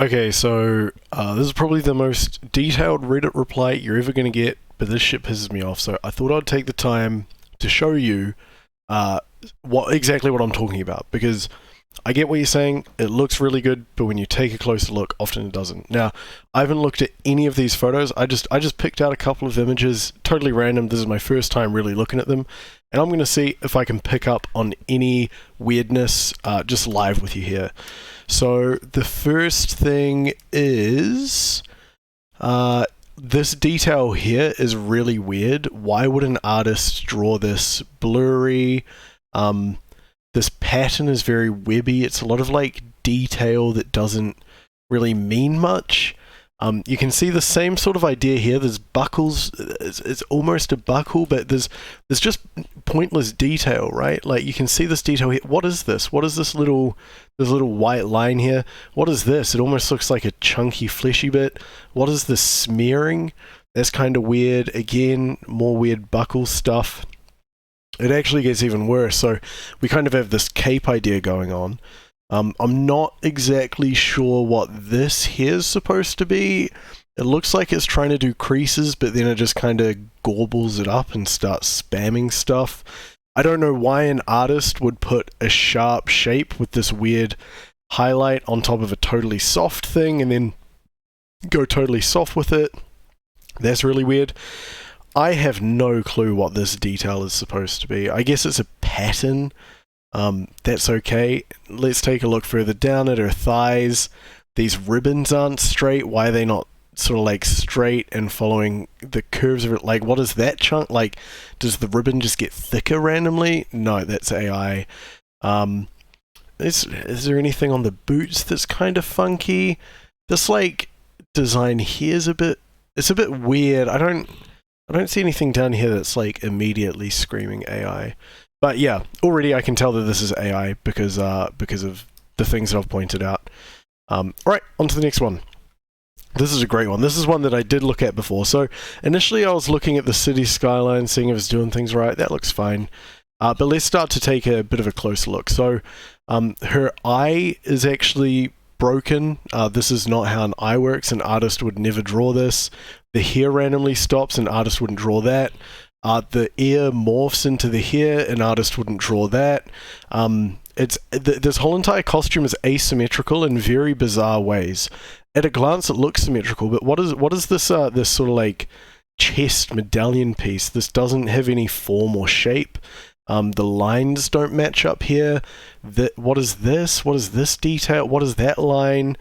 Okay, so this is probably the most detailed Reddit reply you're ever going to get, but this shit pisses me off. So I thought I'd take the time to show you uh, what I'm talking about, because I get what you're saying. It looks really good, but when you take a closer look, often it doesn't. Now, I haven't looked at any of these photos. I just picked out a couple of images, totally random. This is my first time really looking at them, and I'm going to see if I can pick up on any weirdness just live with you here. So the first thing is this detail here is really weird. Why would an artist draw this blurry? This pattern is very webby. It's a lot of like detail that doesn't really mean much. You can see the same sort of idea here. There's buckles. It's almost a buckle, but there's just pointless detail, right? Like you can see this detail here. What is this? What is this little white line here? What is this? It almost looks like a chunky fleshy bit. What is this smearing? That's kind of weird. Again, more weird buckle stuff. It actually gets even worse. So we kind of have this cape idea going on. I'm not exactly sure what this here is supposed to be. It looks like it's trying to do creases, but then it just kind of gobbles it up and starts spamming stuff. I don't know why an artist would put a sharp shape with this weird highlight on top of a totally soft thing and then go totally soft with it. That's really weird. I have no clue what this detail is supposed to be. I guess it's a pattern. That's okay. Let's take a look further down at her thighs. These ribbons aren't straight. Why are they not sort of like straight and following the curves of it? Like, what is that chunk? Like, does the ribbon just get thicker randomly? No, that's AI. Is there anything on the boots that's kind of funky? This like design here is it's a bit weird. I don't see anything down here that's like immediately screaming AI. But yeah, already I can tell that this is AI because of the things that I've pointed out. Alright, on to the next one. This is a great one. This is one that I did look at before. So initially I was looking at the city skyline, seeing if it's doing things right. That looks fine. But let's start to take a bit of a closer look. So her eye is actually broken. This is not how an eye works. An artist would never draw this. The hair randomly stops. An artist wouldn't draw that. The ear morphs into the hair. An artist wouldn't draw that. This whole entire costume is asymmetrical in very bizarre ways. At a glance, it looks symmetrical, but what is this this sort of like chest medallion piece? This doesn't have any form or shape. The lines don't match up here. What is this? What is this detail? What is that line?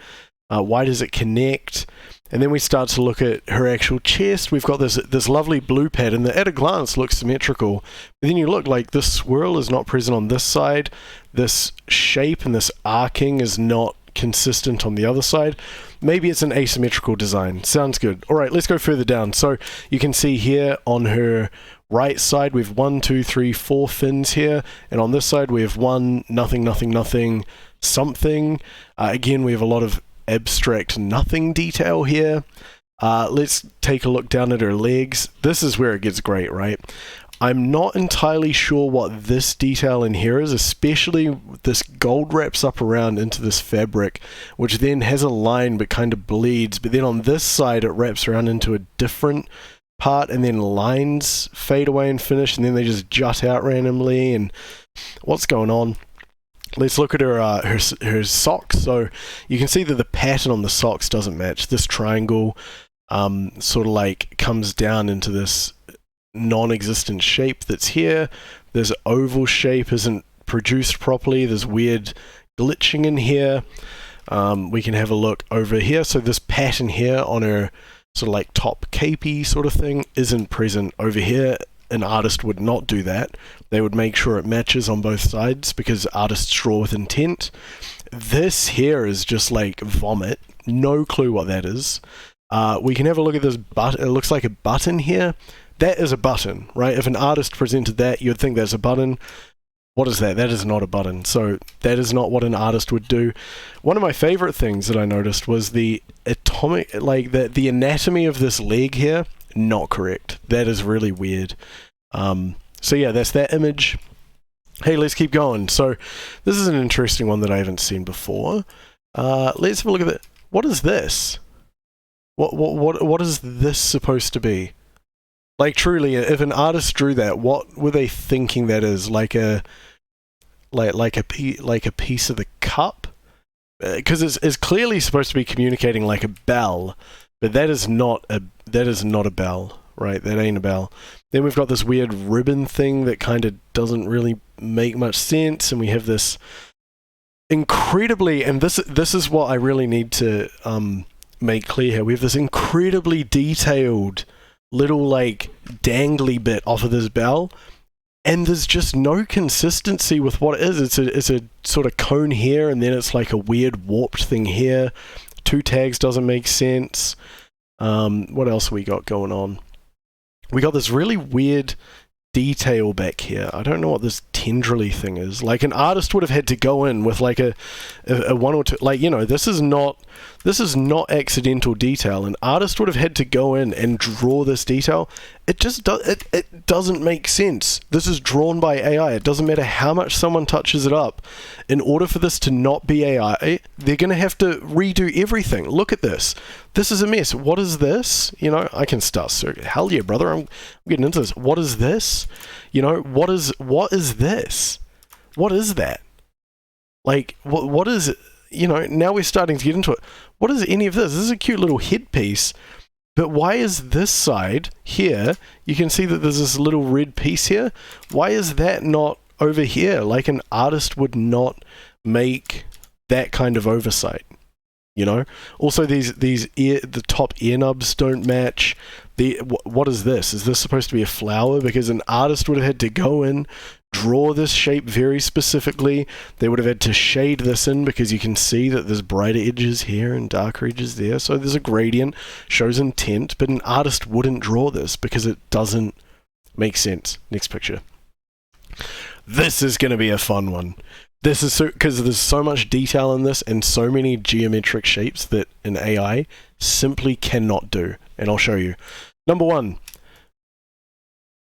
Why does it connect? And then we start to look at her actual chest. We've got this lovely blue pattern that at a glance looks symmetrical. But then you look, like this swirl is not present on this side. This shape and this arcing is not consistent on the other side. Maybe it's an asymmetrical design. Sounds good. All right, let's go further down. So you can see here on her right side, we have 1, 2, 3, 4 fins here. And on this side, we have 1, nothing, nothing, nothing, something. Again, we have a lot of abstract nothing detail here. Let's take a look down at her legs. This is where it gets great, right? I'm not entirely sure what this detail in here is, especially this gold wraps up around into this fabric, which then has a line but kind of bleeds. But then on this side, it wraps around into a different part, and then lines fade away and finish, and then they just jut out randomly. And what's going on? Let's look at her socks. So you can see that the pattern on the socks doesn't match. This triangle sort of like comes down into this non-existent shape that's here. This oval shape isn't produced properly. There's weird glitching in here. We can have a look over here. So this pattern here on her sort of like top capey sort of thing isn't present over here. An artist would not do that. They would make sure it matches on both sides because artists draw with intent. This here is just like vomit. No clue what that is. We can have a look at this button. It looks like a button here. That is a button, right? If an artist presented that, you'd think that's a button. What is that? That is not a button. So that is not what an artist would do. One of my favorite things that I noticed was the atomic, like the anatomy of this leg here. Not correct. That is really weird. So yeah, that's that image. Hey, let's keep going. So this is an interesting one that I haven't seen before. Let's have a look at it. what is this? What is this supposed to be? Like, truly, if an artist drew that, what were they thinking that is? Like a piece of the cup? Because it's clearly supposed to be communicating like a bell, but that is not a bell, right? That ain't a bell. Then we've got this weird ribbon thing that kind of doesn't really make much sense, and we have this incredibly, and this is what I really need to make clear here. We have this incredibly detailed little like dangly bit off of this bell, and there's just no consistency with what it is. It's a sort of cone here, and then it's like a weird warped thing here. Two tags doesn't make sense. What else we got going on? We got this really weird detail back here. I don't know what this tendrily thing is. Like, an artist would have had to go in with like a one or two, like, you know, this is not accidental detail. An artist would have had to go in and draw this detail. It just it doesn't make sense. This is drawn by AI. It doesn't matter how much someone touches it up. In order for this to not be AI, they're going to have to redo everything. Look at this. This is a mess. What is this? You know, I can start searching. Hell yeah, brother. I'm getting into this. What is this? You know, what is this? What is that? Like, what is it? You know, now we're starting to get into it. What is any of this? This is a cute little headpiece. But why is this side here? You can see that there's this little red piece here. Why is that not over here? Like, an artist would not make that kind of oversight. You know. Also, the top ear nubs don't match. What is this? Is this supposed to be a flower? Because an artist would have had to go in, draw this shape very specifically. They would have had to shade this in, because you can see that there's brighter edges here and darker edges there. So there's a gradient, shows intent, but an artist wouldn't draw this because it doesn't make sense. Next picture. This is going to be a fun one. This is because there's so much detail in this and so many geometric shapes that an AI simply cannot do. And I'll show you. Number one,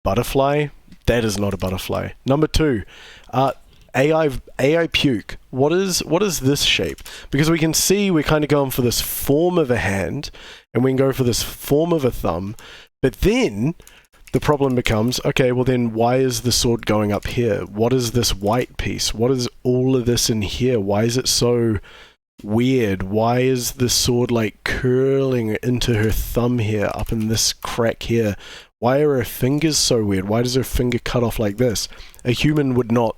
butterfly. That is not a butterfly. Number two, AI puke. What is this shape? Because we can see we're kind of going for this form of a hand, and we can go for this form of a thumb, but then the problem becomes, okay, well then why is the sword going up here? What is this white piece? What is all of this in here? Why is it so weird? Why is the sword like curling into her thumb here, up in this crack here? Why are her fingers so weird? Why does her finger cut off like this? A human would not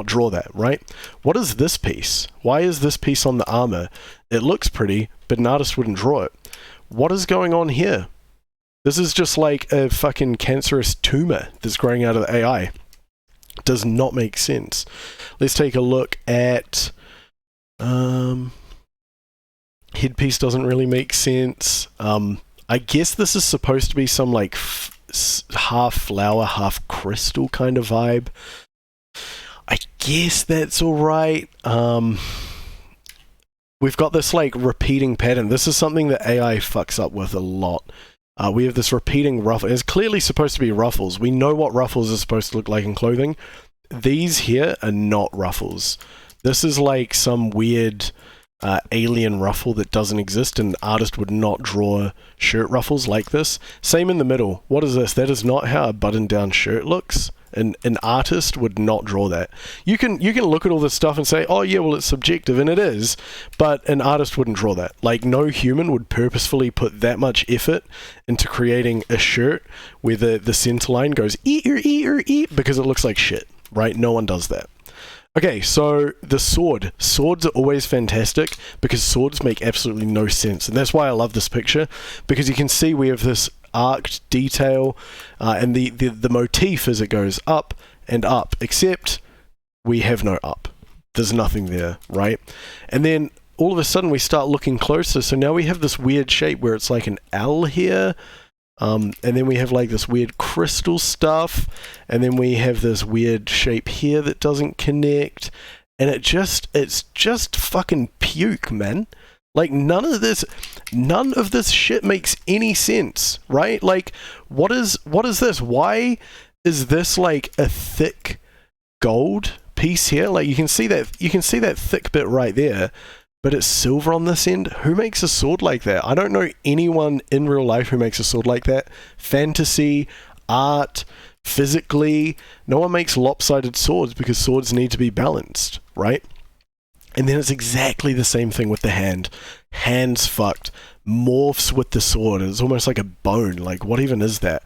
draw that, right? What is this piece? Why is this piece on the armor? It looks pretty, but an artist wouldn't draw it. What is going on here? This is just like a fucking cancerous tumor that's growing out of the AI. Does not make sense. Let's take a look at headpiece. Doesn't really make sense. I guess this is supposed to be some like half flower, half crystal kind of vibe. I guess that's alright. We've got this like repeating pattern. This is something that AI fucks up with a lot. We have this repeating ruffle. It's clearly supposed to be ruffles. We know what ruffles are supposed to look like in clothing. These here are not ruffles. This is like some weird alien ruffle that doesn't exist. An artist would not draw shirt ruffles like this. Same in the middle. What is this? That is not how a button-down shirt looks. An artist would not draw that. You can look at all this stuff and say, oh yeah, well it's subjective, and it is, but an artist wouldn't draw that. Like, no human would purposefully put that much effort into creating a shirt where the centerline goes because it looks like shit, right? No one does that. Okay, so the sword. Swords are always fantastic because swords make absolutely no sense, and that's why I love this picture, because you can see we have this arced detail, and the motif as it goes up and up, except we have no up. There's nothing there, right? And then all of a sudden we start looking closer, so now we have this weird shape where it's like an L here, and then we have like this weird crystal stuff, and then we have this weird shape here that doesn't connect, and it's just fucking puke, man. Like, none of this shit makes any sense, right? Like, what is this? Why is this like a thick gold piece here? Like, you can see that thick bit right there. but it's silver on this end. Who makes a sword like that? I don't know anyone in real life who makes a sword like that. Fantasy, art, physically, no one makes lopsided swords because swords need to be balanced, right? And then it's exactly the same thing with the hand. Hand's fucked. Morphs with the sword. It's almost like a bone. Like, what even is that?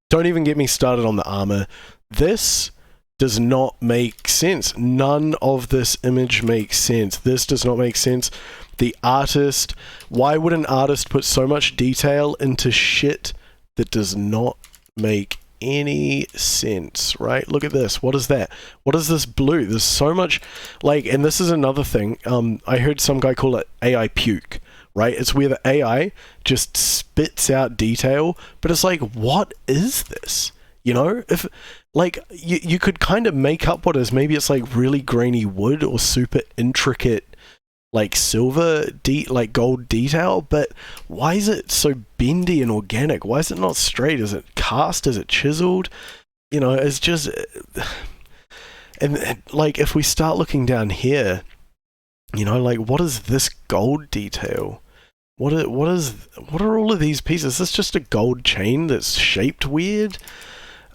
Don't even get me started on the armor. This does not make sense. None of this image makes sense. This does not make sense. The artist, why would an artist put so much detail into shit that does not make any sense, right? Look at this. What is that? What is this blue? There's so much, like, and this is another thing. I heard some guy call it AI puke, right? It's where the AI just spits out detail, but it's like, what is this? You know, if like you could kind of make up what is. Maybe it's like really grainy wood or super intricate like silver like gold detail, but why is it so bendy and organic? Why is it not straight? Is it cast? Is it chiseled? You know, it's just, and like if we start looking down here, you know, like what is this gold detail? What are all of these pieces? Is this just a gold chain that's shaped weird?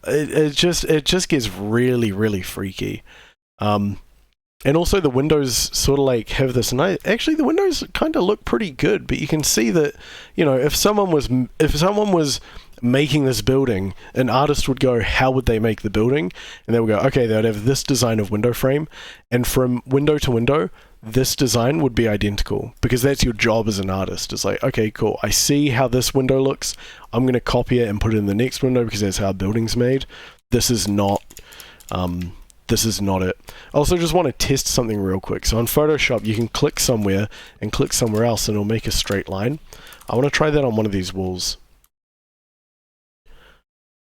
It just gets really, really freaky. And also the windows sort of like have this nice, actually the windows kind of look pretty good, but you can see that, you know, if someone was making this building, an artist would go, how would they make the building? And they would go, okay, they would have this design of window frame, and from window to window, this design would be identical, because that's your job as an artist. It's like, okay, cool, I see how this window looks, I'm going to copy it and put it in the next window because that's how a building's made. This is not it. I also just want to test something real quick. So on Photoshop, you can click somewhere and click somewhere else and it'll make a straight line. I want to try that on one of these walls.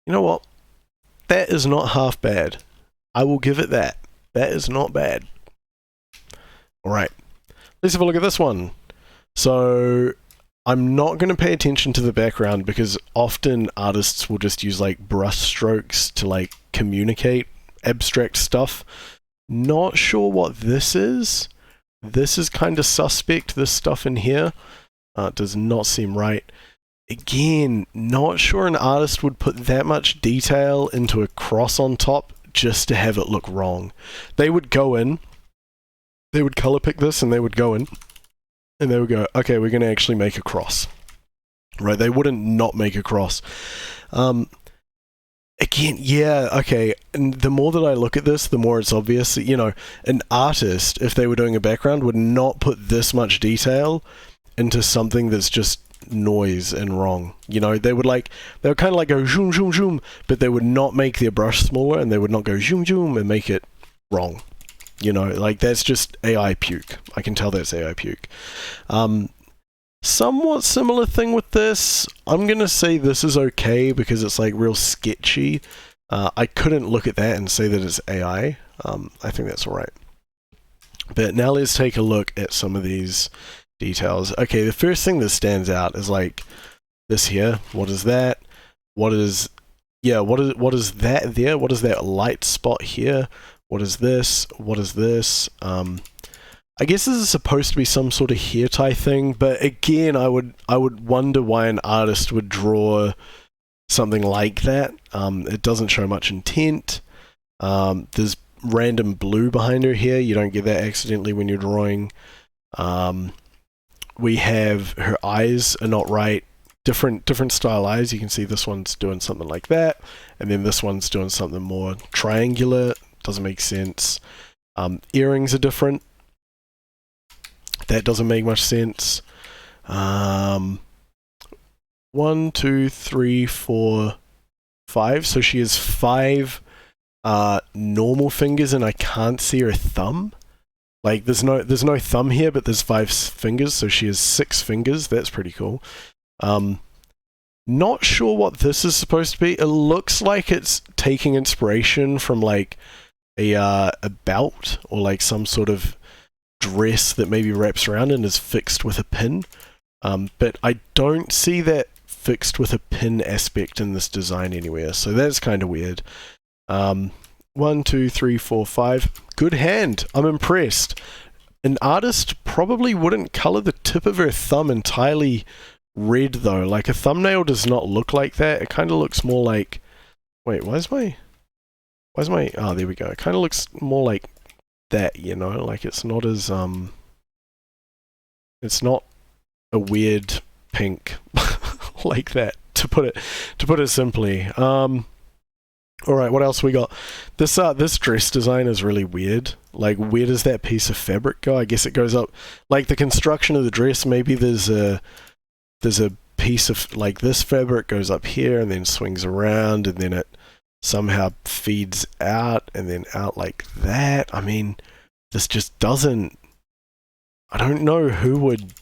You know what? That is not half bad. I will give it that. That is not bad. Alright, let's have a look at this one. So I'm not going to pay attention to the background because often artists will just use like brush strokes to like communicate abstract stuff. Not sure what this is. This is kind of suspect, this stuff in here. Does not seem right. Again, not sure an artist would put that much detail into a cross on top just to have it look wrong. They would go in, they would color pick this, and they would go in, and they would go, okay, we're going to actually make a cross. Right? They wouldn't not make a cross. Again, yeah, okay, and the more that I look at this, the more it's obvious that, you know, an artist, if they were doing a background, would not put this much detail into something that's just noise and wrong. You know, they would kind of like go zoom, zoom, zoom, but they would not make their brush smaller, and they would not go zoom, zoom, and make it wrong. You know, like, that's just AI puke. I can tell that's AI puke. Somewhat similar thing with this. I'm going to say this is okay because it's like real sketchy. I couldn't look at that and say that it's AI. I think that's alright. But now let's take a look at some of these details. Okay, the first thing that stands out is like this here. What is that? What is that there? What is that light spot here? What is this? What is this? I guess this is supposed to be some sort of hair tie thing, but again, I would wonder why an artist would draw something like that. It doesn't show much intent. There's random blue behind her here. You don't get that accidentally when you're drawing. We have her eyes are not right. Different style eyes. You can see this one's doing something like that, and then this one's doing something more triangular. Doesn't make sense. Earrings are different. That doesn't make much sense. 1, 2, 3, 4, 5. So she has 5 normal fingers, and I can't see her thumb. Like there's no thumb here, but there's 5 fingers, so she has 6 fingers. That's pretty cool. Not sure what this is supposed to be. It looks like it's taking inspiration from like a belt or like some sort of dress that maybe wraps around and is fixed with a pin. But I don't see that fixed with a pin aspect in this design anywhere, so that's kind of weird. 1, 2, 3, 4, 5. Good hand. I'm impressed. An artist probably wouldn't color the tip of her thumb entirely red though. Like a thumbnail does not look like that. It kind of looks more like, wait, why's my, oh, there we go. It kind of looks more like that, you know, like it's not as, it's not a weird pink like that, to put it simply. Alright, what else we got? This dress design is really weird. Like, where does that piece of fabric go? I guess it goes up, like the construction of the dress, maybe there's a piece of, like, this fabric goes up here and then swings around and then it somehow feeds out and then out like that. I mean, this just doesn't, I don't know who would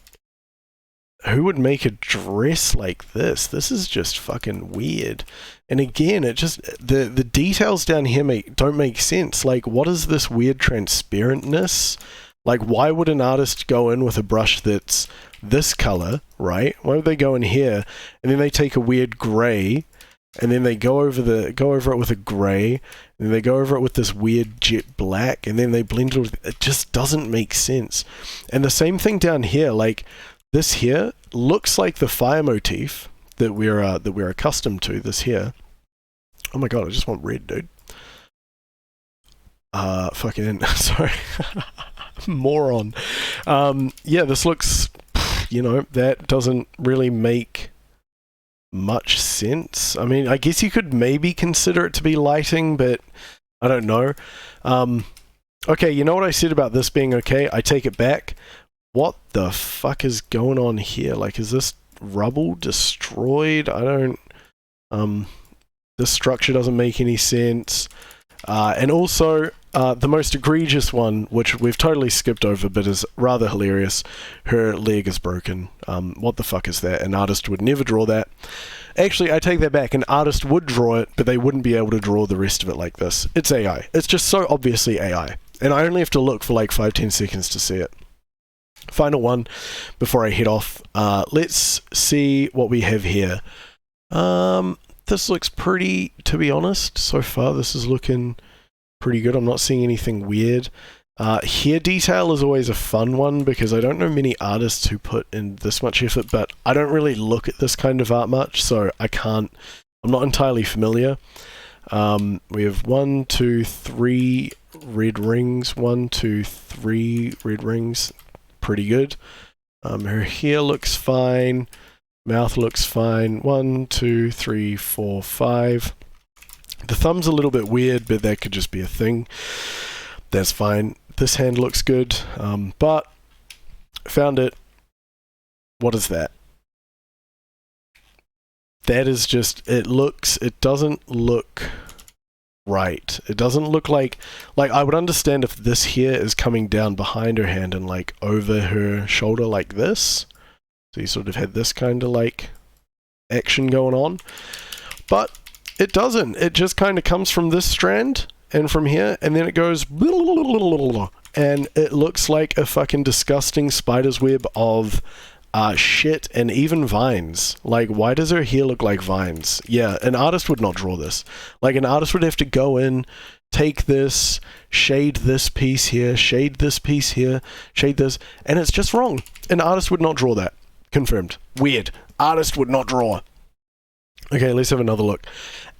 make a dress like this. This is just fucking weird. And again, it just, the details down here don't make sense. Like, what is this weird transparentness? Like, why would an artist go in with a brush that's this color, right? Why would they go in here and then they take a weird gray and then they go over it with a gray and then they go over it with this weird jet black and then they blend it with, it just doesn't make sense. And the same thing down here, like this here looks like the fire motif that we're accustomed to, this here. Oh my god, I just want red, dude. Fucking sorry. Moron. Yeah, this looks, you know, that doesn't really make much sense. I mean, I guess you could maybe consider it to be lighting, but I don't know. Okay, you know what I said about this being okay? I take it back. What the fuck is going on here? Like, is this rubble destroyed? I don't, this structure doesn't make any sense. And also, the most egregious one, which we've totally skipped over but is rather hilarious, her leg is broken. What the fuck is that? An artist would never draw that. Actually, I take that back. An artist would draw it, but they wouldn't be able to draw the rest of it like this. It's AI. It's just so obviously AI. And I only have to look for like 5-10 seconds to see it. Final one before I head off. Let's see what we have here. This looks pretty, to be honest. So far, this is looking pretty good. I'm not seeing anything weird. Hair detail is always a fun one because I don't know many artists who put in this much effort, but I don't really look at this kind of art much, so I'm not entirely familiar. We have 1, 2, 3 red rings. 1, 2, 3 red rings. Pretty good. Her hair looks fine. Mouth looks fine. 1, 2, 3, 4, 5. The thumb's a little bit weird, but that could just be a thing. That's fine. This hand looks good, but found it. What is that? That is just, it doesn't look right. It doesn't look like I would understand if this here is coming down behind her hand and like over her shoulder like this. So you sort of had this kind of like action going on. But it doesn't. It just kind of comes from this strand and from here, and then it goes and it looks like a fucking disgusting spider's web of shit and even vines. Like, why does her hair look like vines? Yeah, an artist would not draw this. Like, an artist would have to go in, take this, shade this piece here, shade this piece here, shade this, and it's just wrong. An artist would not draw that. Confirmed. Weird. Artist would not draw. Okay, let's have another look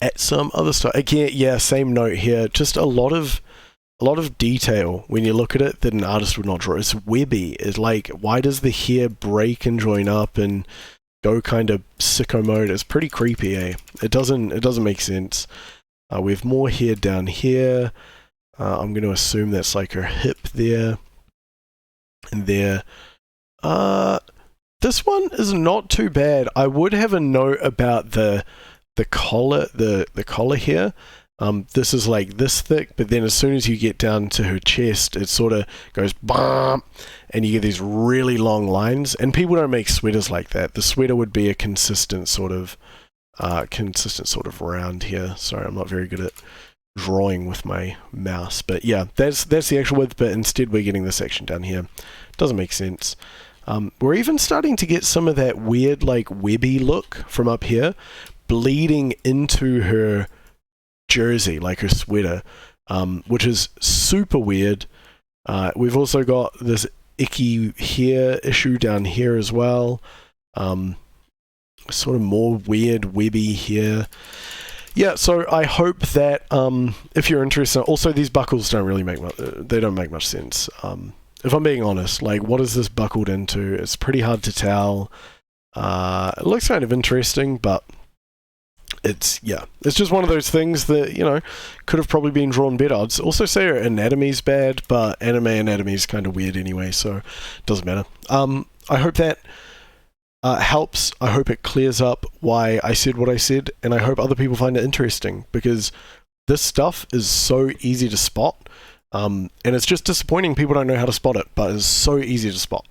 at some other stuff. Again, yeah, same note here. Just a lot of detail when you look at it that an artist would not draw. It's webby. It's like, why does the hair break and join up and go kind of sicko mode? It's pretty creepy, eh? It doesn't make sense. We have more hair down here. I'm going to assume that's like her hip there and there. This one is not too bad. I would have a note about the collar, the collar here. This is like this thick, but then as soon as you get down to her chest, it sort of goes bam, and you get these really long lines. And people don't make sweaters like that. The sweater would be a consistent sort of round here. Sorry, I'm not very good at drawing with my mouse, but yeah, that's the actual width. But instead, we're getting this section down here. Doesn't make sense. We're even starting to get some of that weird, like, webby look from up here, bleeding into her jersey, like her sweater, which is super weird. We've also got this icky hair issue down here as well. Sort of more weird webby hair. Yeah, so I hope that if you're interested, also these buckles don't really make much sense. If I'm being honest, like, what is this buckled into? It's pretty hard to tell. It looks kind of interesting, but it's just one of those things that, you know, could have probably been drawn better. I'd also say her anatomy's bad, but anime anatomy is kind of weird anyway, so it doesn't matter. I hope that helps. I hope it clears up why I said what I said, and I hope other people find it interesting, because this stuff is so easy to spot, and it's just disappointing people don't know how to spot it, but it's so easy to spot.